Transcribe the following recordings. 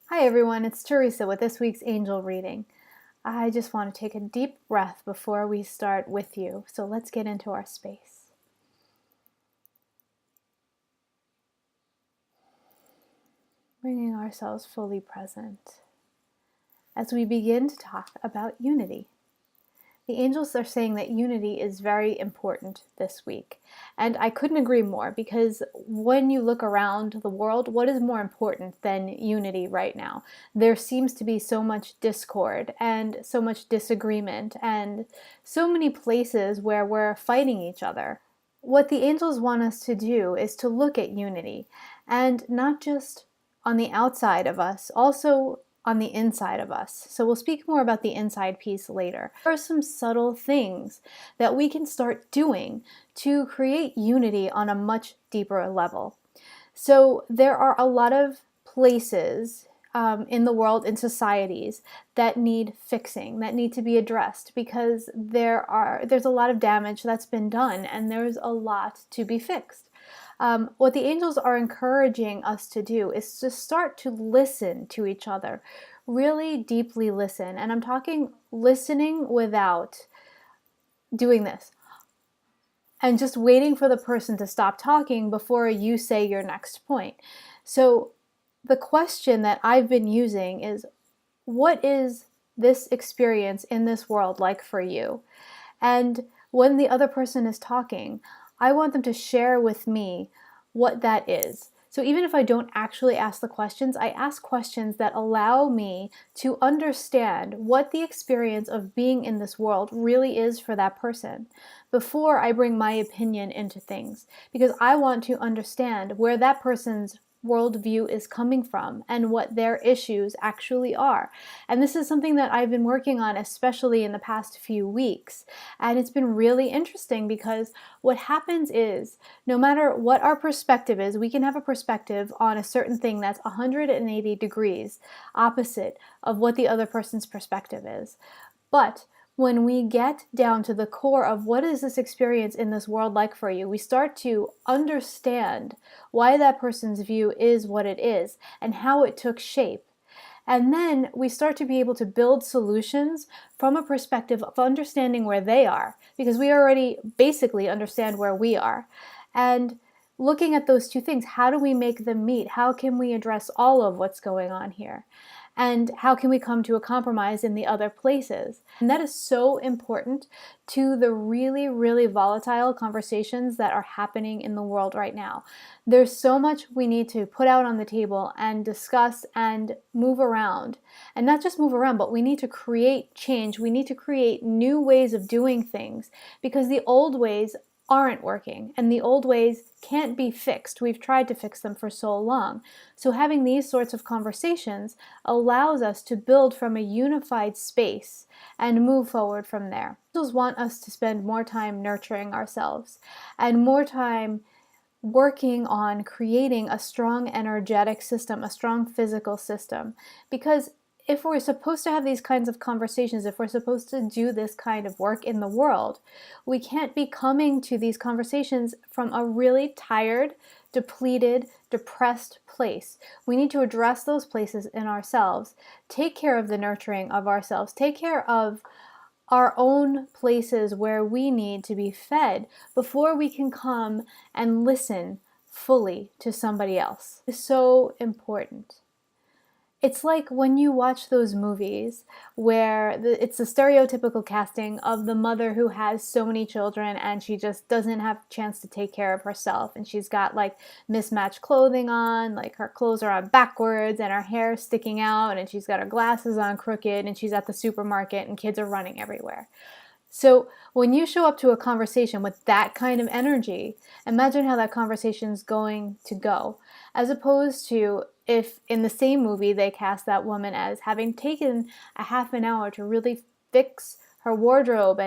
Hi everyone, it's Theresa with this week's angel reading. I just want to take a deep breath before we start with you, so let's get into our space. Bringing ourselves fully present as we begin to talk about unity. The angels are saying that unity is very important this week. And I couldn't agree more, because when you look around the world, what is more important than unity right now? There seems to be so much discord and so much disagreement and so many places where we're fighting each other. What the angels want us to do is to look at unity, and not just on the outside of us, also on the inside of us. So we'll speak more about the inside piece later. There are some subtle things that we can start doing to create unity on a much deeper level. So there are a lot of places in the world, in societies, that need fixing, that need to be addressed, because there's a lot of damage that's been done and there's a lot to be fixed. What the angels are encouraging us to do is to start to listen to each other, really deeply listen. And I'm talking listening without doing this and just waiting for the person to stop talking before you say your next point. So the question that I've been using is, what is this experience in this world like for you? And when the other person is talking, I want them to share with me what that is. So even if I don't actually ask the questions, I ask questions that allow me to understand what the experience of being in this world really is for that person before I bring my opinion into things, because I want to understand where that person's worldview is coming from and what their issues actually are. And this is something that I've been working on, especially in the past few weeks. And it's been really interesting, because what happens is, no matter what our perspective is, we can have a perspective on a certain thing that's 180 degrees opposite of what the other person's perspective is. But when we get down to the core of what is this experience in this world like for you, we start to understand why that person's view is what it is and how it took shape. And then we start to be able to build solutions from a perspective of understanding where they are, because we already basically understand where we are. And looking at those two things, how do we make them meet? How can we address all of what's going on here? And how can we come to a compromise in the other places? And that is so important to the really, really volatile conversations that are happening in the world right now. There's so much we need to put out on the table and discuss and move around. And not just move around, but we need to create change. We need to create new ways of doing things, because the old ways aren't working, and the old ways can't be fixed. We've tried to fix them for so long. So having these sorts of conversations allows us to build from a unified space and move forward from there. Angels want us to spend more time nurturing ourselves and more time working on creating a strong energetic system, a strong physical system, because if we're supposed to have these kinds of conversations, if we're supposed to do this kind of work in the world, we can't be coming to these conversations from a really tired, depleted, depressed place. We need to address those places in ourselves, take care of the nurturing of ourselves, take care of our own places where we need to be fed before we can come and listen fully to somebody else. It's so important. It's like when you watch those movies where it's the stereotypical casting of the mother who has so many children and she just doesn't have a chance to take care of herself, and she's got like mismatched clothing on, like her clothes are on backwards and her hair is sticking out, and she's got her glasses on crooked, and she's at the supermarket and kids are running everywhere. So when you show up to a conversation with that kind of energy, imagine how that conversation's going to go, as opposed to if in the same movie they cast that woman as having taken a half an hour to really fix her wardrobe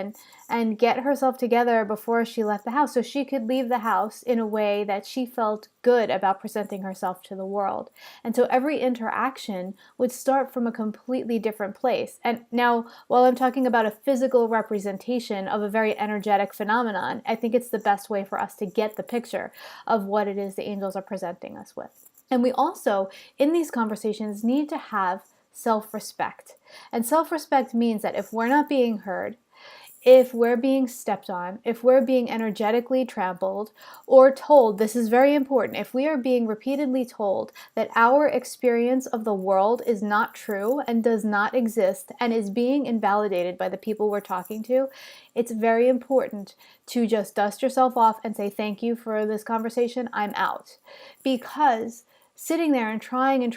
and get herself together before she left the house, so she could leave the house in a way that she felt good about presenting herself to the world. And so every interaction would start from a completely different place. And now, while I'm talking about a physical representation of a very energetic phenomenon, I think it's the best way for us to get the picture of what it is the angels are presenting us with. And we also, in these conversations, need to have self-respect. And self-respect means that if we're not being heard, if we're being stepped on, if we're being energetically trampled or told, this is very important, if we are being repeatedly told that our experience of the world is not true and does not exist and is being invalidated by the people we're talking to, it's very important to just dust yourself off and say, thank you for this conversation, I'm out. Because sitting there and trying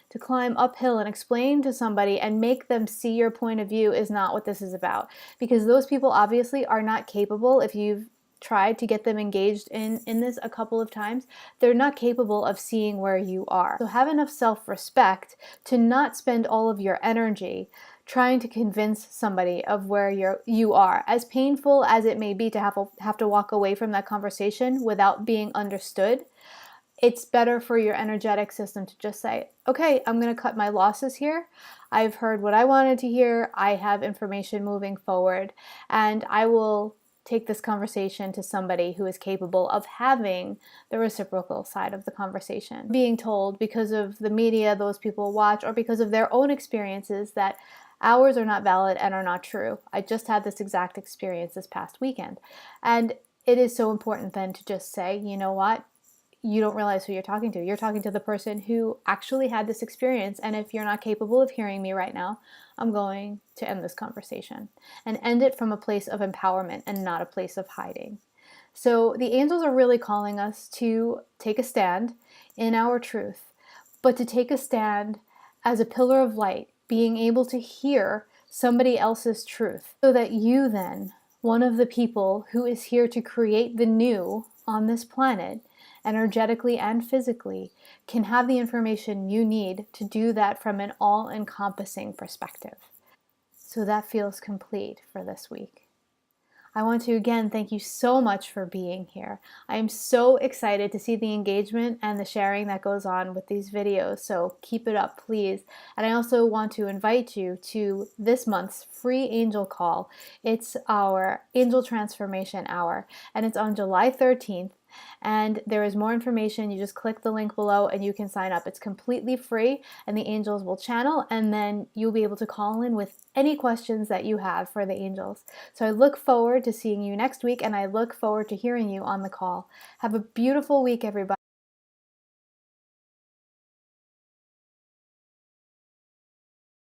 to climb uphill and explain to somebody and make them see your point of view is not what this is about. Because those people obviously are not capable, if you've tried to get them engaged in this a couple of times, they're not capable of seeing where you are. So have enough self-respect to not spend all of your energy trying to convince somebody of where you are. As painful as it may be to have to walk away from that conversation without being understood, it's better for your energetic system to just say, okay, I'm going to cut my losses here. I've heard what I wanted to hear. I have information moving forward, and I will take this conversation to somebody who is capable of having the reciprocal side of the conversation. Being told because of the media those people watch or because of their own experiences that ours are not valid and are not true. I just had this exact experience this past weekend. And it is so important then to just say, you know what? You don't realize who you're talking to. You're talking to the person who actually had this experience. And if you're not capable of hearing me right now, I'm going to end this conversation and end it from a place of empowerment and not a place of hiding. So the angels are really calling us to take a stand in our truth, but to take a stand as a pillar of light, being able to hear somebody else's truth so that you then, one of the people who is here to create the new on this planet, energetically and physically, can have the information you need to do that from an all-encompassing perspective. So that feels complete for this week. I want to again thank you so much for being here. I am so excited to see the engagement and the sharing that goes on with these videos, so keep it up, please. And I also want to invite you to this month's free angel call. It's our Angel Transformation Hour, and it's on July 13th. And there is more information. You just click the link below and you can sign up. It's completely free, and the angels will channel, and then you'll be able to call in with any questions that you have for the angels. So I look forward to seeing you next week, and I look forward to hearing you on the call. Have a beautiful week, everybody.